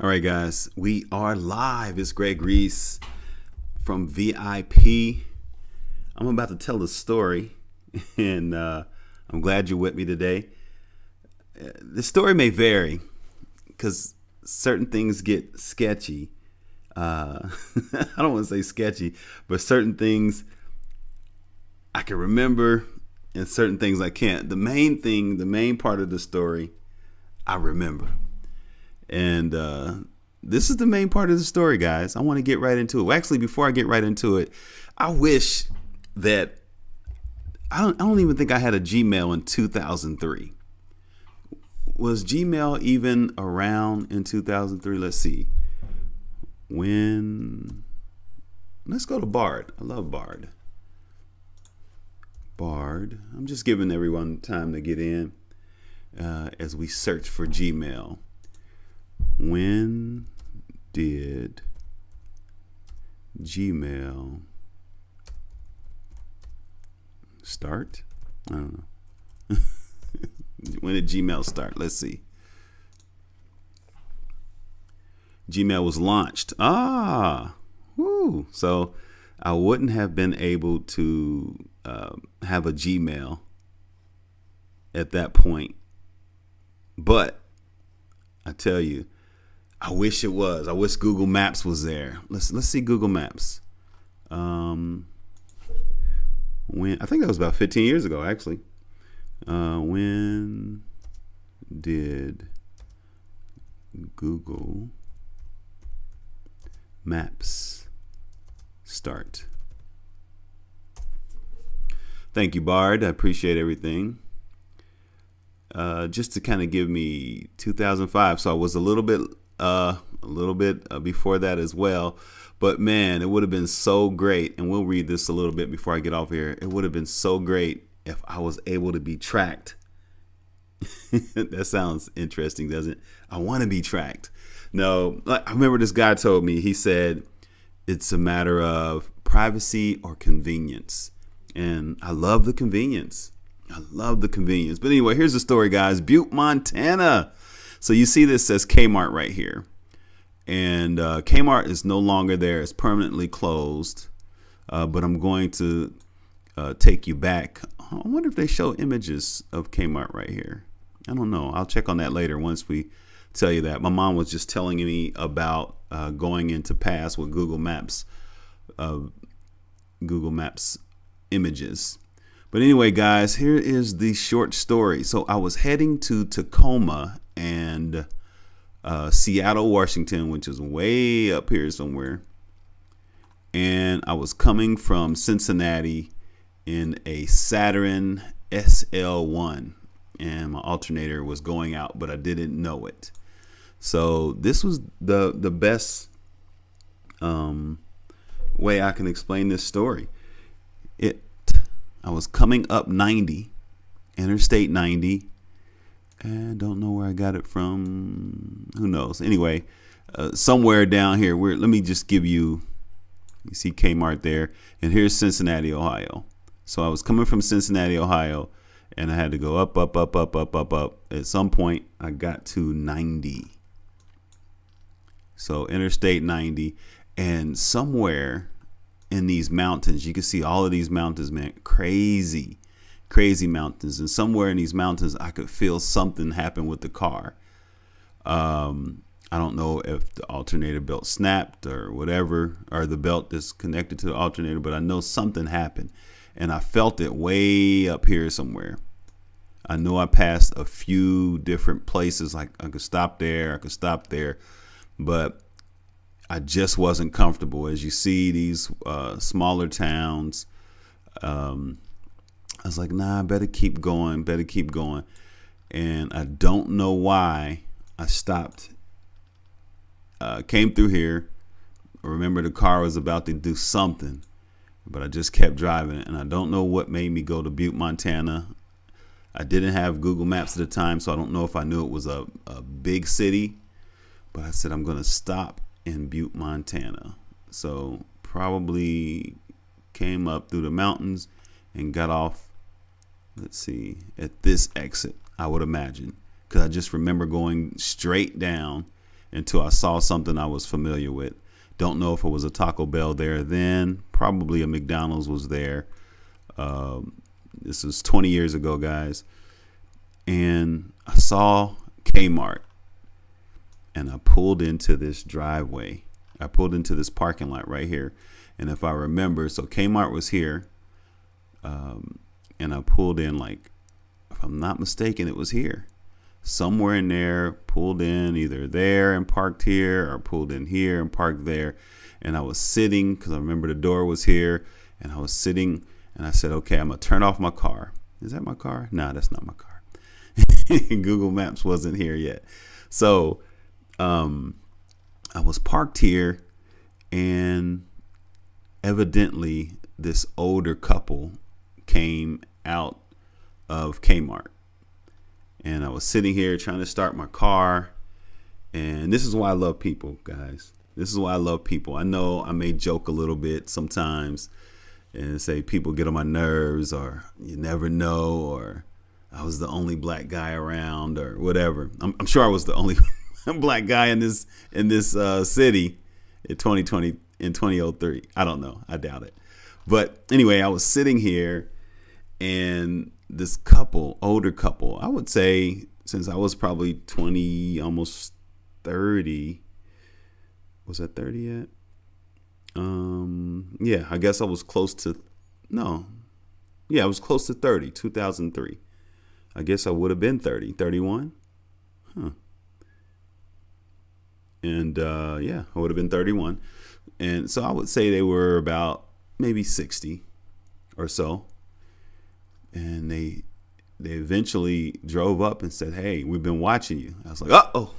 All right, guys, we are live. It's Greg Reese from VIP. I'm about to tell the story, and I'm glad you're with me today. The story may vary because certain things get sketchy. I don't want to say sketchy, but certain things I can remember and certain things I can't. The main part of the story, I remember. And this is the main part of the story, guys. I want to get right into it. Well, actually, before I get right into it, I wish that I don't even think I had a Gmail in 2003. Was Gmail even around in 2003? Let's see. Let's go to Bard. I love Bard. Bard. I'm just giving everyone time to get in as we search for Gmail. When did Gmail start? I don't know. When did Gmail start? Let's see. Gmail was launched. So I wouldn't have been able to have a Gmail at that point. But I tell you, I wish it was. I wish Google Maps was there. Let's see Google Maps. When I think that was about 15 years ago, actually. When did Google Maps start? Thank you, Bard. I appreciate everything. Just to kind of give me 2005, so I was a little bit before that as well. But man, it would have been so great, and we'll read this a little bit before I get off here. It would have been so great if I was able to be tracked. That sounds interesting, doesn't it? I want to be tracked. No, I remember this guy told me, he said, it's a matter of privacy or convenience. And I love the convenience. But anyway, here's the story, guys. Butte, Montana. So you see this says Kmart right here. And Kmart is no longer there. It's permanently closed. But I'm going to take you back. I wonder if they show images of Kmart right here. I don't know. I'll check on that later once we tell you that. My mom was just telling me about going into pass with Google Maps images. But anyway, guys, here is the short story. So I was heading to Tacoma and Seattle, Washington, which is way up here somewhere. And I was coming from Cincinnati in a Saturn SL1. And my alternator was going out, but I didn't know it. So this was the best way I can explain this story. I was coming up 90, Interstate 90, and don't know where I got it from. Who knows? Anyway, somewhere down here. Let me just give you see Kmart there, and here's Cincinnati, Ohio. So I was coming from Cincinnati, Ohio, and I had to go up. At some point, I got to 90. So Interstate 90, and somewhere in these mountains, you can see all of these mountains, man, crazy mountains. And somewhere in these mountains, I could feel something happen with the car. I don't know if the alternator belt snapped or whatever, or the belt is connected to the alternator, but I know something happened, and I felt it way up here somewhere. I know I passed a few different places, like I could stop there, but I just wasn't comfortable. As you see these smaller towns, I was like, nah, I better keep going. And I don't know why I stopped. Came through here. I remember the car was about to do something, but I just kept driving. And I don't know what made me go to Butte, Montana. I didn't have Google Maps at the time, so I don't know if I knew it was a big city. But I said, I'm going to stop in Butte, Montana. So probably came up through the mountains and got off, let's see, at this exit, I would imagine, because I just remember going straight down until I saw something I was familiar with. Don't know if it was a Taco Bell there then. Probably a McDonald's was there. This was 20 years ago, guys. And I saw Kmart. And I pulled into this driveway. I pulled into this parking lot right here. And if I remember, so Kmart was here. And I pulled in, like, if I'm not mistaken, it was here. Somewhere in there, pulled in either there and parked here, or pulled in here and parked there. And I was sitting, because I remember the door was here. And I was sitting, and I said, okay, I'm going to turn off my car. Is that my car? No, that's not my car. Google Maps wasn't here yet. So I was parked here, and evidently this older couple came out of Kmart. And I was sitting here trying to start my car. And this is why I love people, guys. This is why I love people. I know I may joke a little bit sometimes and say people get on my nerves, or you never know, or I was the only black guy around, or whatever. I'm sure I was the only black guy in this city in 2020, in 2003. I don't know. I doubt it. But anyway, I was sitting here, and this couple, older couple, I would say, since I was probably 20, almost 30. Was I 30 yet? Yeah, I guess I was close to, no. Yeah, I was close to 30, 2003. I guess I would have been 30, 31. Huh. And yeah, I would have been 31. And so I would say they were about maybe 60 or so. And they eventually drove up and said, hey, we've been watching you. I was like, uh-oh,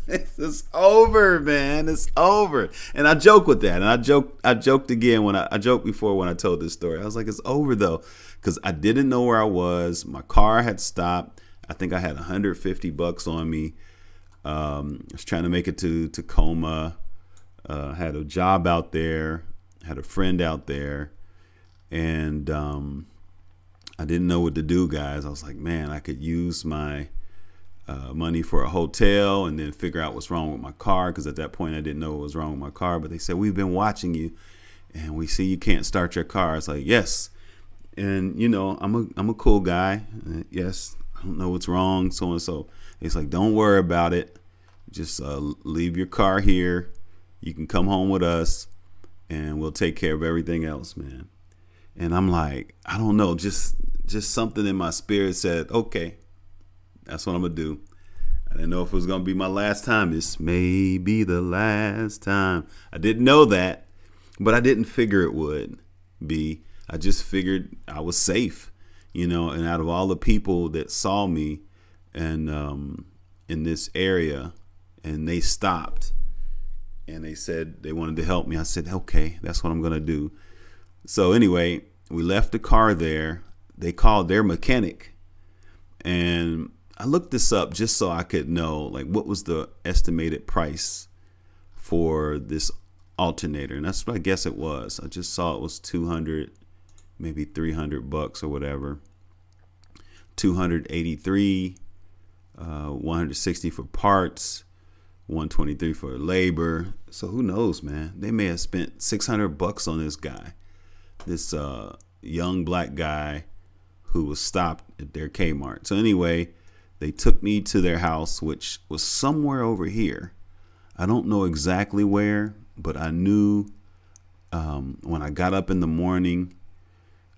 it's over, man. It's over. And I joke with that. And I joked again when I joked before when I told this story. I was like, it's over though, because I didn't know where I was. My car had stopped. I think I had $150 on me. I was trying to make it to Tacoma. Had a job out there. Had a friend out there. And I didn't know what to do, guys. I was like, man, I could use my money for a hotel and then figure out what's wrong with my car, because at that point I didn't know what was wrong with my car. But they said, we've been watching you and we see you can't start your car. It's like, yes. And you know, I'm a cool guy. Yes, I don't know what's wrong, so and so. It's like, don't worry about it. Just leave your car here. You can come home with us and we'll take care of everything else, man. And I'm like, I don't know, just something in my spirit said, okay, that's what I'm going to do. I didn't know if it was going to be my last time. This may be the last time. I didn't know that, but I didn't figure it would be. I just figured I was safe, you know, and out of all the people that saw me and in this area, and they stopped and they said they wanted to help me, I said, okay, that's what I'm going to do. So anyway, we left the car there. They called their mechanic, and I looked this up just so I could know, like, what was the estimated price for this alternator. And that's what I guess it was. I just saw it was 200, maybe $300 or whatever. 283, 160 for parts, 123 for labor. So who knows, man? They may have spent $600 on this guy. This young black guy who was stopped at their Kmart. So anyway, they took me to their house, which was somewhere over here. I don't know exactly where, but I knew when I got up in the morning.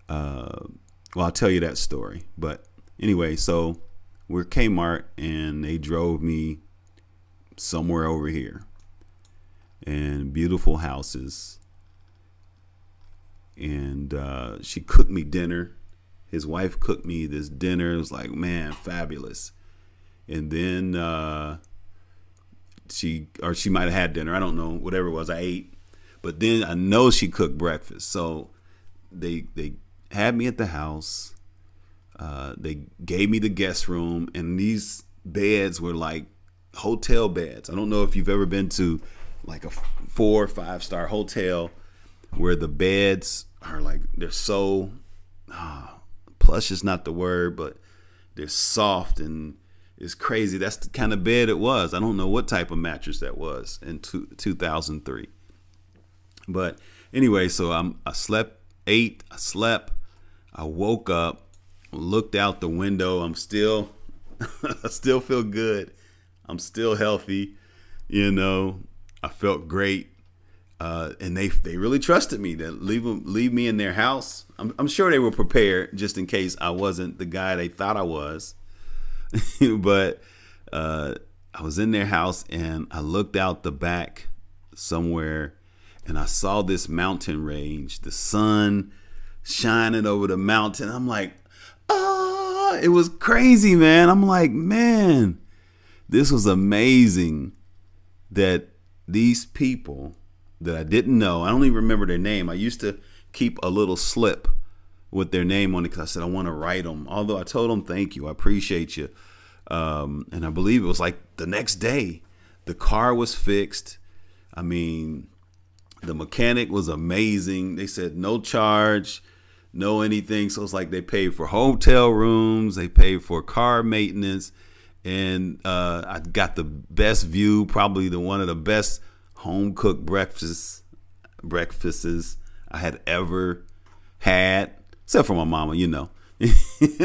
Well, I'll tell you that story. But anyway, so we're Kmart, and they drove me somewhere over here. And beautiful houses. And she cooked me dinner. His wife cooked me this dinner. It was like, man, fabulous. And then she might have had dinner. I don't know. Whatever it was, I ate. But then I know she cooked breakfast. So they had me at the house. They gave me the guest room. And these beds were like hotel beds. I don't know if you've ever been to like a 4 or 5 star hotel where the beds are like, they're so plush is not the word, but they're soft and It's crazy. That's the kind of bed it was. I don't know what type of mattress that was in 2003. But anyway, so I slept, I slept, I woke up, looked out the window. I'm still, I still feel good. I'm still healthy. You know, I felt great. And they really trusted me to leave me in their house. I'm sure they were prepared just in case I wasn't the guy they thought I was. But I was in their house and I looked out the back somewhere and I saw this mountain range, the sun shining over the mountain. I'm like, oh, it was crazy, man. I'm like, man, this was amazing that these people that I didn't know, I don't even remember their name. I used to keep a little slip with their name on it because I said I want to write them. Although I told them, thank you, I appreciate you. And I believe it was like the next day, the car was fixed. I mean, the mechanic was amazing. They said no charge, no anything. So it's like they paid for hotel rooms, they paid for car maintenance, and I got the best view, probably one of the best home cooked breakfasts I had ever had, except for my mama, you know.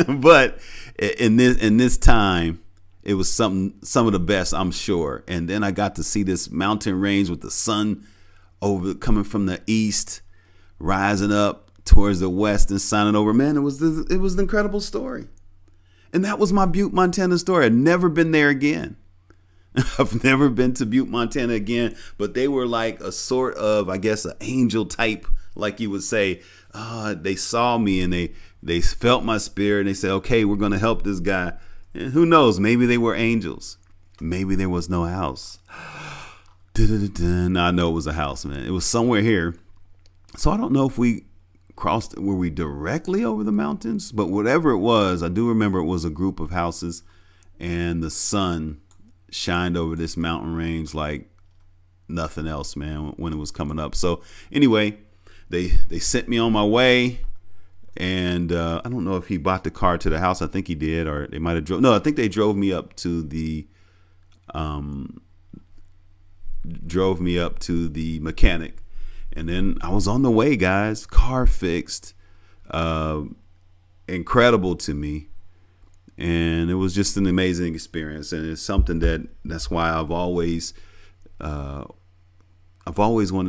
But in this time, it was some of the best, I'm sure. And then I got to see this mountain range with the sun coming from the east, rising up towards the west and shining over. Man, it was an incredible story. And that was my Butte, Montana story. I'd never been there again. I've never been to Butte, Montana again, but they were like a sort of, I guess, an angel type, like you would say. They saw me and they felt my spirit and they said, okay, we're going to help this guy. And who knows? Maybe they were angels. Maybe there was no house. No, I know it was a house, man. It was somewhere here. So I don't know if we were we directly over the mountains? But whatever it was, I do remember it was a group of houses and the sun shined over this mountain range like nothing else, man, when it was coming up. So anyway, they sent me on my way, and I don't know if he bought the car to the house. I think he did, or they might have drove. No, I think they drove me up to the mechanic, and then I was on the way, guys. Car fixed, incredible to me. And it was just an amazing experience, and it's something that's why I've always wanted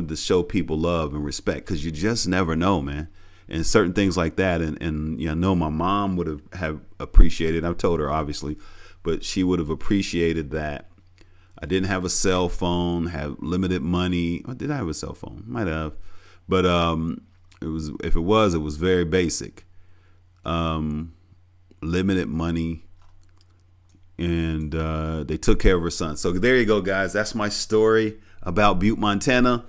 to show people love and respect, because you just never know, man. And certain things like that, and you know, my mom would have appreciated. I've told her obviously, but she would have appreciated that I didn't have a cell phone, have limited money. Or did I have a cell phone? Might have, but it was very basic. Limited money, and they took care of her son. So there you go, guys. That's my story about Butte, Montana,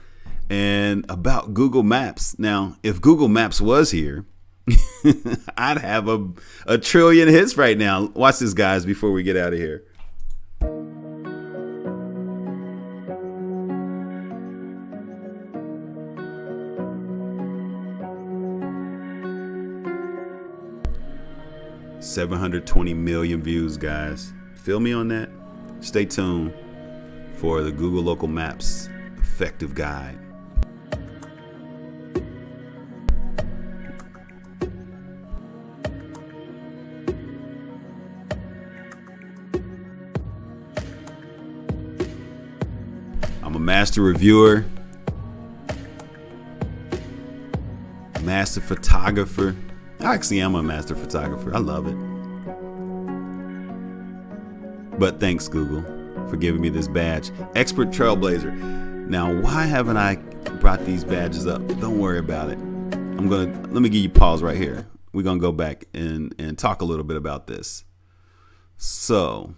and about Google Maps. Now, if Google Maps was here, I'd have a trillion hits right now. Watch this, guys, before we get out of here. $720 million views, guys. Feel me on that? Stay tuned for the Google Local Maps effective guide. I'm a master reviewer, master photographer. Actually, I'm a master photographer. I love it. But thanks, Google, for giving me this badge. Expert Trailblazer. Now, why haven't I brought these badges up? Don't worry about it. Let me give you pause right here. We're going to go back and talk a little bit about this. So,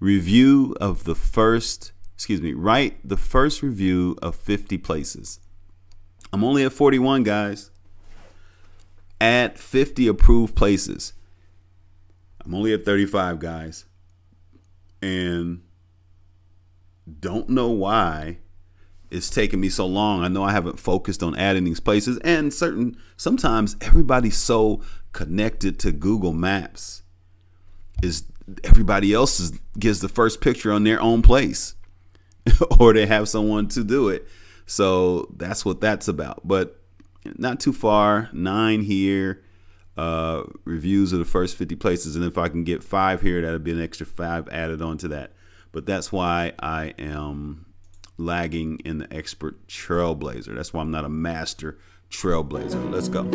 write the first review of 50 places. I'm only at 41, guys. Add 50 approved places. I'm only at 35, guys. And don't know why it's taken me so long. I know I haven't focused on adding these places. And sometimes everybody's so connected to Google Maps. is everybody else gives the first picture on their own place, or they have someone to do it. So that's what that's about. But not too far. 9 here. Reviews of the first 50 places, and if I can get 5 here, that'll be an extra 5 added on to that. But that's why I am lagging in the expert trailblazer. That's why I'm not a master trailblazer. Let's go.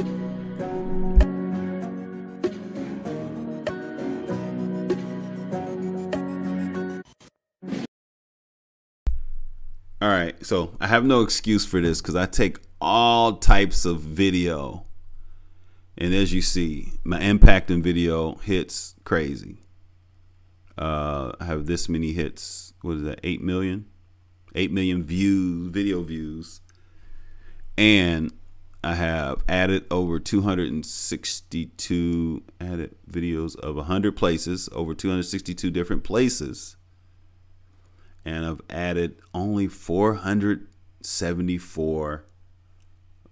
All right, so I have no excuse for this because I take all types of video. And as you see, my impact in video hits crazy. I have this many hits. What is that? 8 million? 8 million views, video views. And I have added over 262 added videos of 100 places, over 262 different places. And I've added only 474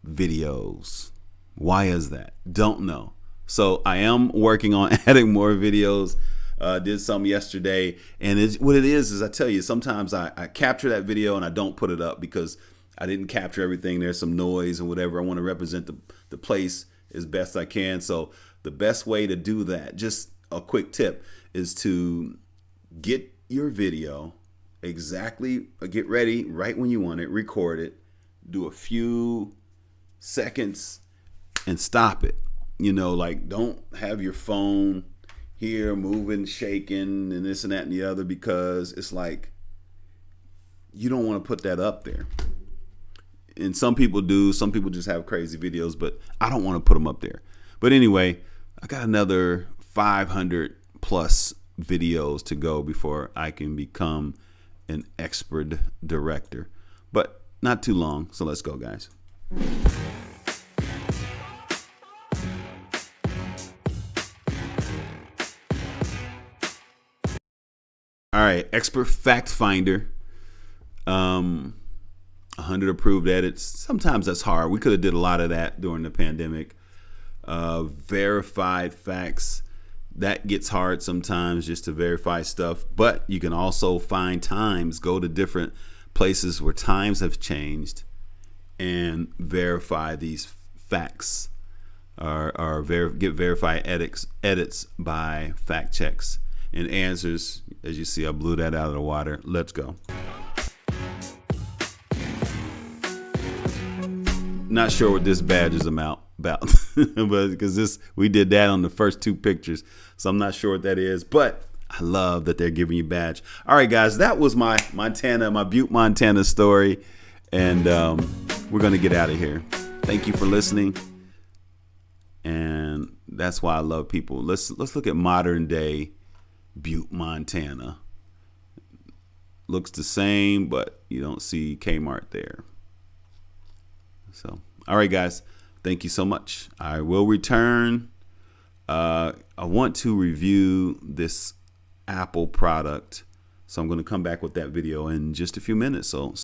videos. Why is that? Don't know. So I am working on adding more videos. Did some yesterday, and what it is I tell you, sometimes I capture that video and I don't put it up because I didn't capture everything. There's some noise and whatever. I want to represent the place as best I can. So the best way to do that, just a quick tip, is to get your video exactly, get ready right when you want it, record it, do a few seconds and stop it. You know, like, don't have your phone here moving, shaking, and this and that and the other, because it's like you don't want to put that up there. And some people do. Some people just have crazy videos, but I don't want to put them up there. But anyway, I got another 500 plus videos to go before I can become an expert director, but not too long. So let's go, guys. All right, expert fact finder. 100 approved edits. Sometimes that's hard. We could have did a lot of that during the pandemic. Verified facts. That gets hard sometimes just to verify stuff, but you can also find times, go to different places where times have changed and verify these facts, or get verified edits by fact checks and answers. As you see, I blew that out of the water. Let's go. Not sure what this badge is about, but because we did that on the first 2 pictures, so I'm not sure what that is, but I love that they're giving you a badge. All right, guys, that was my Butte, Montana story, and we're gonna get out of here. Thank you for listening, and that's why I love people. Let's look at modern day Butte, Montana. Looks the same, but you don't see Kmart there. So, all right, guys, thank you so much. I will return. I want to review this Apple product, so I'm going to come back with that video in just a few minutes. So